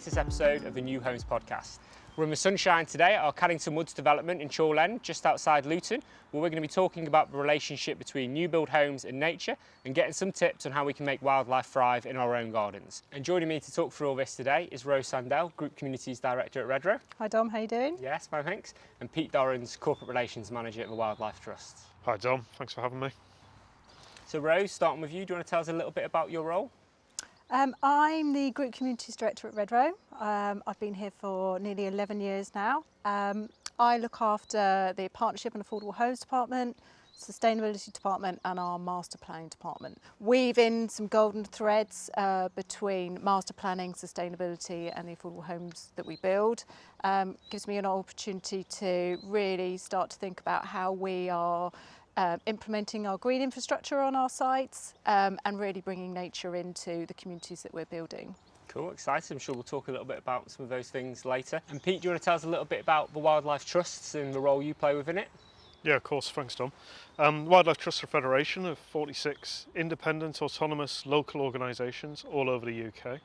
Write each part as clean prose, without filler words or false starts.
latest episode of the New Homes podcast. We're in the sunshine today at our Caddington Woods development in Chorley End, just outside Luton, where we're going to be talking about the relationship between new build homes and nature and getting some tips on how we can make wildlife thrive in our own gardens. And joining me to talk through all this today is Sandell, Group Communities Director at Redrow. Hi Dom, how you doing? Yes, fine, thanks. And Pete Dorans, Corporate Relations Manager at the Wildlife Trust. Hi Dom, thanks for having me. So Rose, starting with you, do you want to tell us a little bit about your role? I'm the Group Communities Director at Redrow. I've been here for nearly 11 years now. I look after the Partnership and Affordable Homes Department, Sustainability Department and our Master Planning Department. Weave in some golden threads between master planning, sustainability and the affordable homes that we build. Gives me an opportunity to really start to think about how we are implementing our green infrastructure on our sites and really bringing nature into the communities that we're building. Cool, excited. I'm sure we'll talk a little bit about some of those things later. And Pete, do you want to tell us a little bit about the Wildlife Trusts and the role you play within it? Yeah, of course, thanks Dom. Wildlife Trusts are a federation of 46 independent, autonomous, local organisations all over the UK.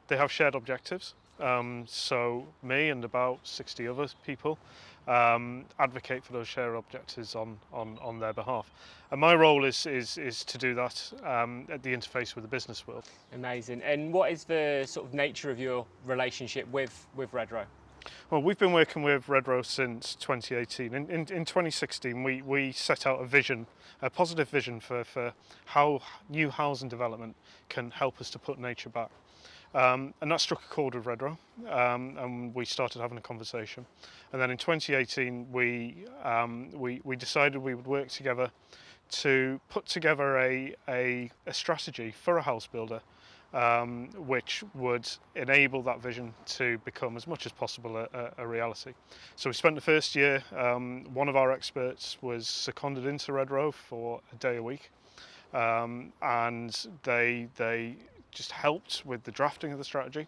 They have shared objectives, so me and about 60 other people advocate for those shared objectives on their behalf. And my role is to do that at the interface with the business world. Amazing. And what is the sort of nature of your relationship with Redrow? Well, we've been working with Redrow since 2018. In 2016, we set out a positive vision for how new housing development can help us to put nature back. And that struck a chord with Redrow, and we started having a conversation. And then in 2018, we decided we would work together to put together a strategy for a house builder, which would enable that vision to become as much as possible a reality. So we spent the first year, one of our experts was seconded into Redrow for a day a week, and they just helped with the drafting of the strategy.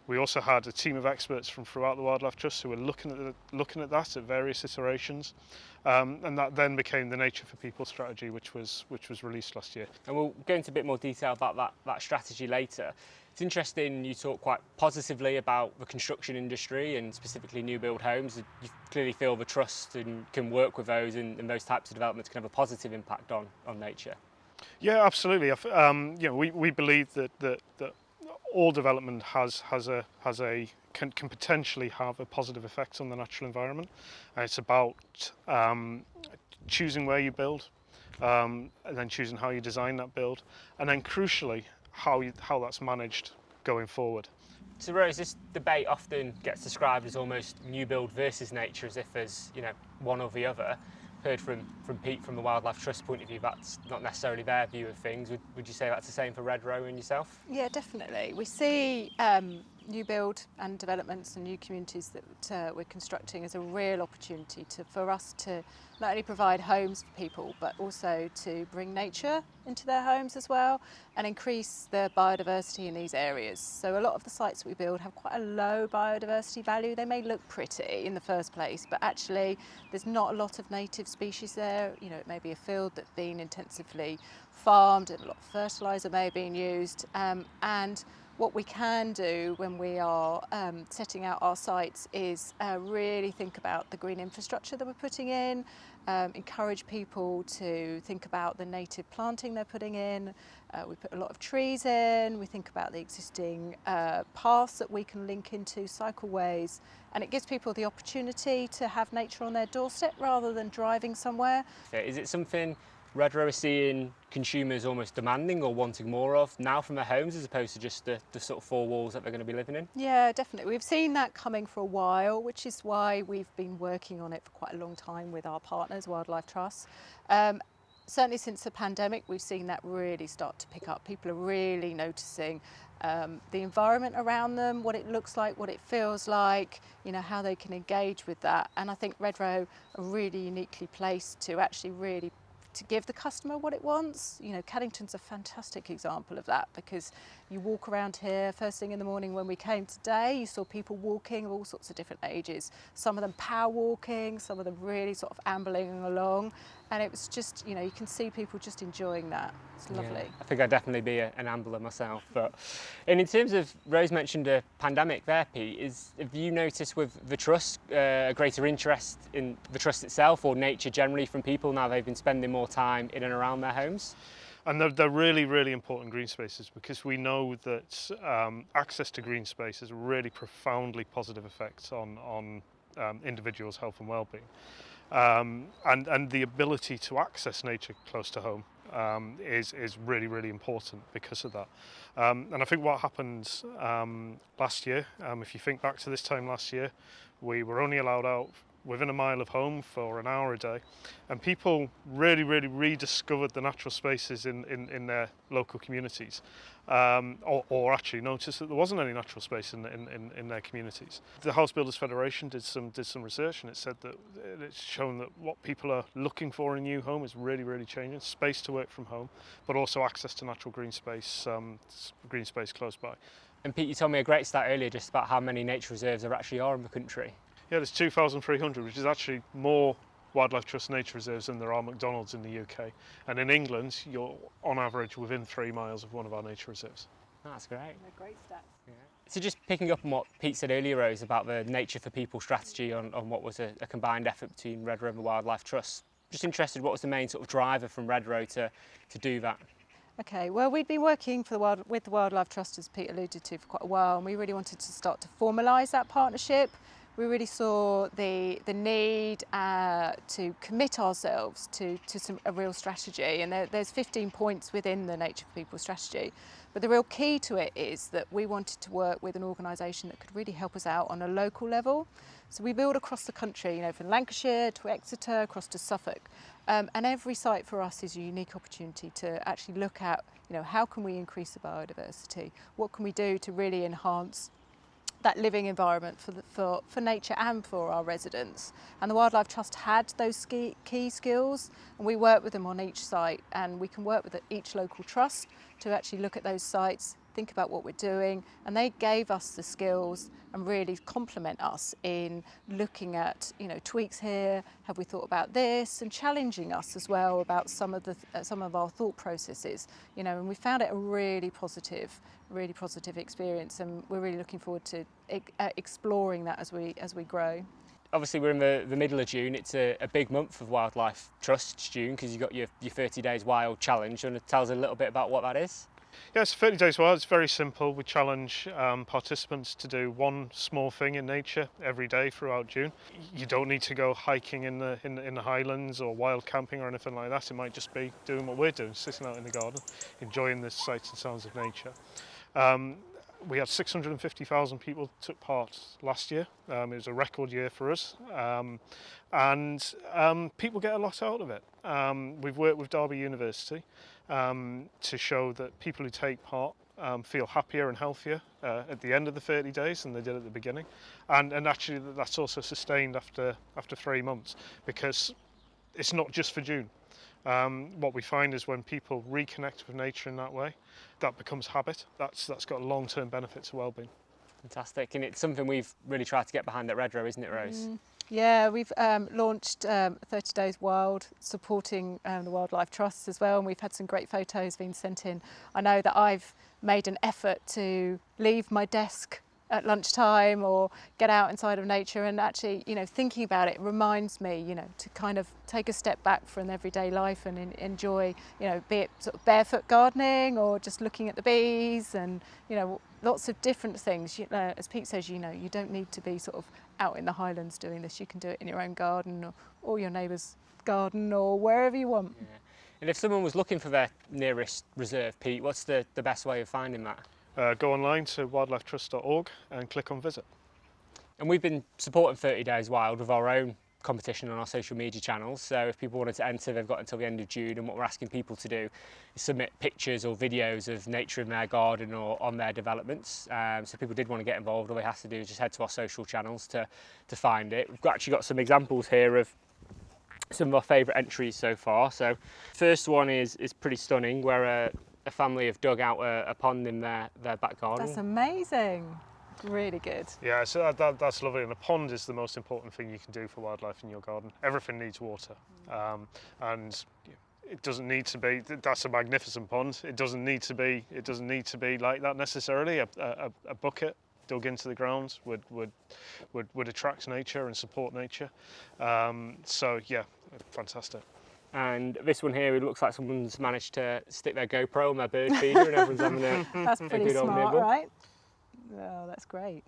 We also had a team of experts from throughout the Wildlife Trust who were looking at that at various iterations, and that then became the Nature for People strategy, which was released last year. And we'll go into a bit more detail about that strategy later. It's interesting you talk quite positively about the construction industry and specifically new build homes. You clearly feel the trust and can work with those and those types of developments can have a positive impact on nature. Yeah, absolutely. We believe that all development can potentially have a positive effect on the natural environment. And it's about choosing where you build, and then choosing how you design that build, and then crucially how that's managed going forward. So Rose, this debate often gets described as almost new build versus nature, as if there's one or the other. Heard from Pete from the Wildlife Trust point of view, that's not necessarily their view of things. Would you say that's the same for Redrow and yourself? Yeah, definitely. We see new build and developments and new communities that we're constructing as a real opportunity for us to not only provide homes for people but also to bring nature into their homes as well and increase the biodiversity in these areas. So a lot of the sites that we build have quite a low biodiversity value. They may look pretty in the first place, but actually there's not a lot of native species there. It may be a field that's been intensively farmed and a lot of fertiliser may have been used, and what we can do when we are setting out our sites is really think about the green infrastructure that we're putting in, encourage people to think about the native planting they're putting in. We put a lot of trees in, we think about the existing paths that we can link into, cycleways, and it gives people the opportunity to have nature on their doorstep rather than driving somewhere. Is it something Redrow is seeing consumers almost demanding or wanting more of now from their homes as opposed to just the sort of four walls that they're going to be living in? Yeah, definitely. We've seen that coming for a while, which is why we've been working on it for quite a long time with our partners, Wildlife Trust. Certainly since the pandemic, we've seen that really start to pick up. People are really noticing the environment around them, what it looks like, what it feels like, how they can engage with that. And I think Redrow are really uniquely placed to actually really to give the customer what it wants. Caddington's a fantastic example of that, because you walk around here first thing in the morning. When we came today, you saw people walking of all sorts of different ages, some of them power walking, some of them really sort of ambling along, And it was just, you can see people just enjoying that. It's lovely. Yeah, I think I'd definitely be an ambler myself. And in terms of, Rose mentioned a pandemic there, Pete, have you noticed with the trust a greater interest in the trust itself or nature generally from people now they've been spending more time in and around their homes? And they're really, really important green spaces, because we know that access to green space has really profoundly positive effects on individuals' health and well-being. And the ability to access nature close to home is really, really important because of that. And I think what happened last year, if you think back to this time last year, we were only allowed out within a mile of home for an hour a day, and people really, really rediscovered the natural spaces in their local communities, or actually noticed that there wasn't any natural space in their communities. The House Builders Federation did some research, and it said that it's shown that what people are looking for in a new home is really, really changing. Space to work from home, but also access to natural green space close by. And Pete, you told me a great stat earlier just about how many nature reserves there actually are in the country. Yeah, there's 2,300, which is actually more Wildlife Trust nature reserves than there are McDonald's in the UK. And in England, you're on average within 3 miles of one of our nature reserves. That's great. They're great stats. Yeah. So just picking up on what Pete said earlier, Rose, about the Nature for People strategy on what was a combined effort between Redrow and the Wildlife Trust. Just interested, what was the main sort of driver from Redrow to do that? Okay, well, we'd been working with the Wildlife Trust, as Pete alluded to, for quite a while, and we really wanted to start to formalise that partnership. We really saw the need to commit ourselves to a real strategy, and there's 15 points within the Nature for People strategy. But the real key to it is that we wanted to work with an organisation that could really help us out on a local level. So we build across the country, from Lancashire to Exeter, across to Suffolk. And every site for us is a unique opportunity to actually look at, how can we increase the biodiversity? What can we do to really enhance that living environment for nature and for our residents? And the Wildlife Trust had those key skills, and we work with them on each site, and we can work with each local trust to actually look at those sites, think about what we're doing, and they gave us the skills and really complement us in looking at, tweaks here, have we thought about this, and challenging us as well about some of our thought processes, and we found it a really positive experience, and we're really looking forward to exploring that as we grow. Obviously we're in the middle of June. It's a big month of Wildlife Trust, June, because you've got your 30 Days Wild challenge. Do you want to tell us a little bit about what that is? Yes, 30 Days Wild, it's very simple. We challenge participants to do one small thing in nature every day throughout June. You don't need to go hiking in the Highlands or wild camping or anything like that. It might just be doing what we're doing, sitting out in the garden, enjoying the sights and sounds of nature. We had 650,000 people took part last year. It was a record year for us, and people get a lot out of it. We've worked with Derby University to show that people who take part feel happier and healthier at the end of the 30 days than they did at the beginning, and actually that's also sustained after 3 months, because it's not just for June. What we find is when people reconnect with nature in that way, that becomes habit. That's got long-term benefits to well-being. Fantastic, and it's something we've really tried to get behind at Redrow, isn't it, Rose? Yeah, we've launched 30 Days Wild, supporting the Wildlife Trust as well, and we've had some great photos being sent in. I know that I've made an effort to leave my desk at lunchtime or get out inside of nature, and actually, thinking about it reminds me, to kind of take a step back from everyday life and enjoy, be it sort of barefoot gardening or just looking at the bees and, lots of different things. As Pete says, you don't need to be sort of out in the Highlands doing this. You can do it in your own garden or your neighbour's garden or wherever you want. Yeah. And if someone was looking for their nearest reserve, Pete, what's the best way of finding that? Go online to wildlifetrust.org and click on visit. And we've been supporting 30 Days Wild with our own competition on our social media channels. So if people wanted to enter, they've got until the end of June, and what we're asking people to do is submit pictures or videos of nature in their garden or on their developments. So if people did want to get involved, all they have to do is just head to our social channels to find it. We've actually got some examples here of some of our favourite entries so far. So first one is pretty stunning, where a family have dug out a pond in their back garden. That's amazing. Really good. Yeah, so that's lovely. And a pond is the most important thing you can do for wildlife in your garden. Everything needs water, and it doesn't need to be. That's a magnificent pond. It doesn't need to be. It doesn't need to be like that necessarily. A bucket dug into the ground would attract nature and support nature. So yeah, fantastic. And this one here, it looks like someone's managed to stick their GoPro on their bird feeder and everyone's having a That's pretty good old smart, nibble. right? Oh, that's great.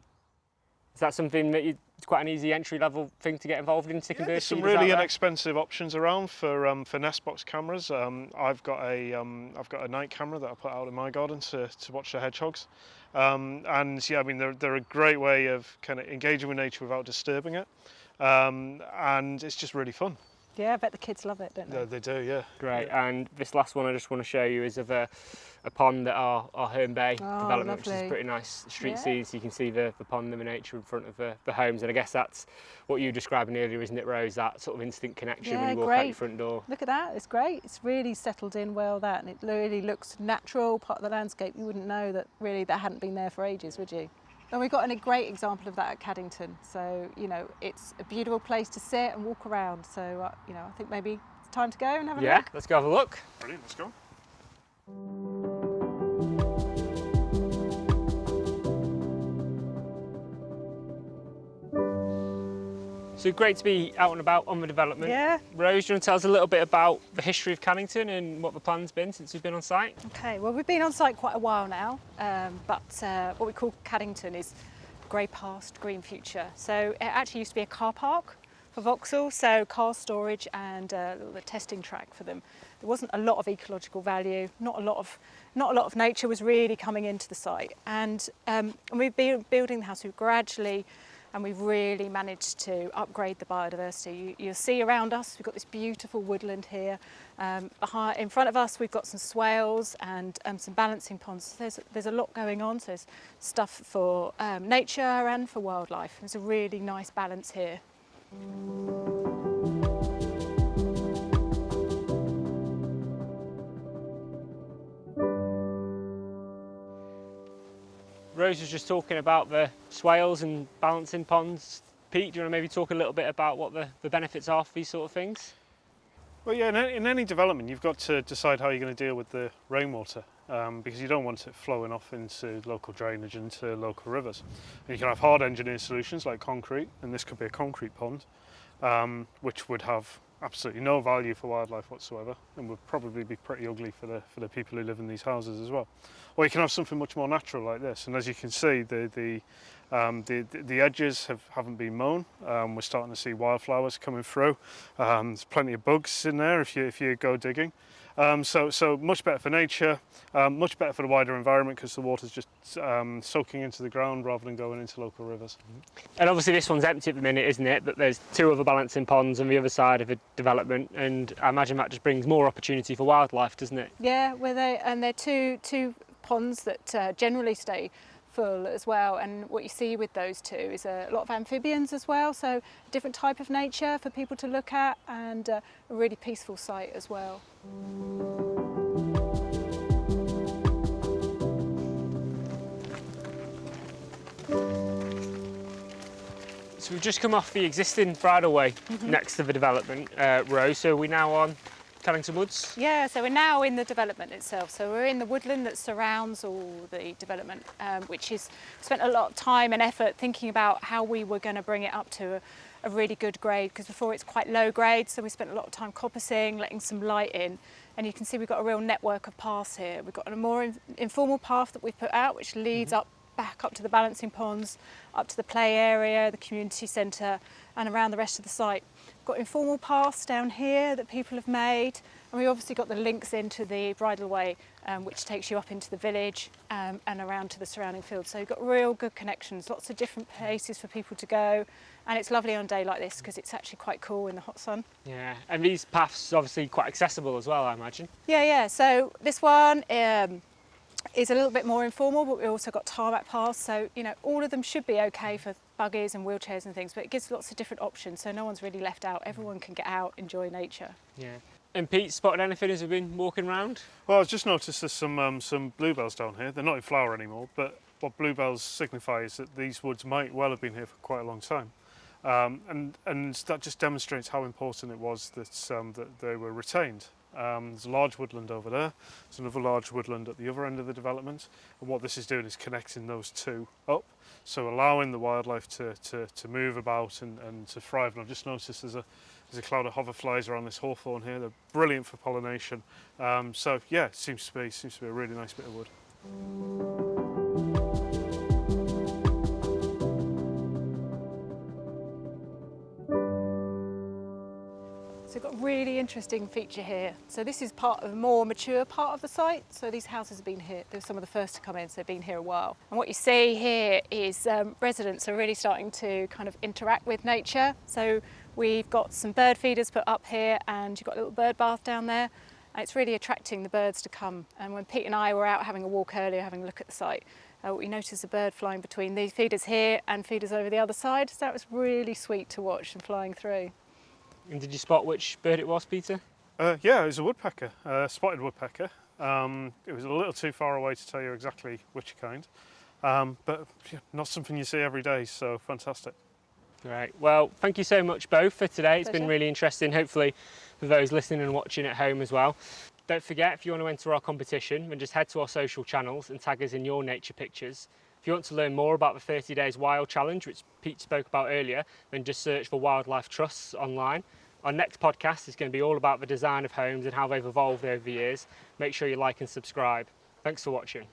Is that something that it's quite an easy entry level thing to get involved in, sticking bird There's some feeders out really there? inexpensive options around for nest box cameras. I've got a night camera that I put out in my garden to watch the hedgehogs, and yeah, I mean they're a great way of kind of engaging with nature without disturbing it, and it's just really fun. Yeah, I bet the kids love it, don't they? Yeah, they do, yeah. Great. Yeah. And this last one I just want to show you is of a pond at our Herne Bay Oh, development, which is a lovely. pretty nice street Yeah. scene, so you can see the pond and the nature in front of the homes. And I guess that's what you were describing earlier, isn't it, Rose? That sort of instant connection when Yeah, you walk out your great. front door. Look at that, it's great. It's really settled in well, that, and it really looks natural, part of the landscape. You wouldn't know that really that hadn't been there for ages, would you? And we've got a great example of that at Caddington. So, you know, it's a beautiful place to sit and walk around. So, you know, I think maybe it's time to go and have a Yeah, look. let's go have a look. Brilliant, let's go. So great to be out and about on the development. Yeah. Rose, do you want to tell us a little bit about the history of Camington and what the plan's been since we've been on site? Okay, well, we've been on site quite a while now, but what we call Caddington is grey past, green future. So it actually used to be a car park for Vauxhall, so car storage and the testing track for them. There wasn't a lot of ecological value, not a lot of nature was really coming into the site. And we've been building the house, we've gradually, and we've really managed to upgrade the biodiversity. You'll see around us, we've got this beautiful woodland here. In front of us, we've got some swales and some balancing ponds. So there's a lot going on. So there's stuff for nature and for wildlife. There's a really nice balance here. Rose was just talking about the swales and balancing ponds. Pete, do you want to maybe talk a little bit about what the benefits are for these sort of things? Well, yeah, in any development, you've got to decide how you're going to deal with the rainwater, because you don't want it flowing off into local drainage, into local rivers. And you can have hard engineered solutions like concrete, and this could be a concrete pond, which would have absolutely no value for wildlife whatsoever, and would probably be pretty ugly for the people who live in these houses as well. Or you can have something much more natural like this, and as you can see, the edges haven't been mown. We're starting to see wildflowers coming through. There's plenty of bugs in there if you go digging. So much better for nature, much better for the wider environment because the water's just soaking into the ground rather than going into local rivers. And obviously this one's empty at the minute, isn't it? But there's two other balancing ponds on the other side of the development, and I imagine that just brings more opportunity for wildlife, doesn't it? Yeah, they're two ponds that generally stay full as well, and what you see with those two is a lot of amphibians as well, so a different type of nature for people to look at, and a really peaceful site as well. So we've just come off the existing bridleway next to the development row, so we're now on Caddington Woods. Yeah, so we're now in the development itself. So we're in the woodland that surrounds all the development, which is spent a lot of time and effort thinking about how we were going to bring it up to a really good grade, because before it's quite low grade, so we spent a lot of time coppicing, letting some light in, and you can see we've got a real network of paths here. We've got a more informal path that we've put out, which leads back up to the balancing ponds, up to the play area, the community centre, and around the rest of the site. We've got informal paths down here that people have made, and we obviously got the links into the bridleway, which takes you up into the village and around to the surrounding fields. So you've got real good connections, lots of different places for people to go, and it's lovely on a day like this because it's actually quite cool in the hot sun. Yeah, and these paths are obviously quite accessible as well, I imagine. Yeah, so this one is a little bit more informal, but we've also got tarmac paths, so you know all of them should be okay for buggies and wheelchairs and things, but it gives lots of different options, so no one's really left out. Everyone can get out, enjoy nature. Yeah. And Pete, spotted anything as we've been walking around? Well, I've just noticed there's some bluebells down here. They're not in flower anymore, but what bluebells signify is that these woods might well have been here for quite a long time. And that just demonstrates how important it was that, that they were retained. There's a large woodland over there, there's another large woodland at the other end of the development, and what this is doing is connecting those two up, so allowing the wildlife to move about and to thrive. And I've just noticed there's a cloud of hoverflies around this hawthorn here. They're brilliant for pollination. So yeah, it seems to be a really nice bit of wood. So we've got a really interesting feature here. So this is part of a more mature part of the site. So these houses have been here, they're some of the first to come in, so they've been here a while. And what you see here is residents are really starting to kind of interact with nature. So we've got some bird feeders put up here, and you've got a little bird bath down there. And it's really attracting the birds to come. And when Pete and I were out having a walk earlier, having a look at the site, we noticed a bird flying between these feeders here and feeders over the other side. So that was really sweet to watch and flying through. And did you spot which bird it was, Peter? Yeah, it was a woodpecker, spotted woodpecker. It was a little too far away to tell you exactly which kind, but yeah, not something you see every day, so fantastic. Great. Well, thank you so much both for today. It's been Pleasure. really interesting, hopefully for those listening and watching at home as well. Don't forget, if you want to enter our competition, then just head to our social channels and tag us in your nature pictures. If you want to learn more about the 30 Days Wild Challenge, which Pete spoke about earlier, then just search for Wildlife Trusts online. Our next podcast is going to be all about the design of homes and how they've evolved over the years. Make sure you like and subscribe. Thanks for watching.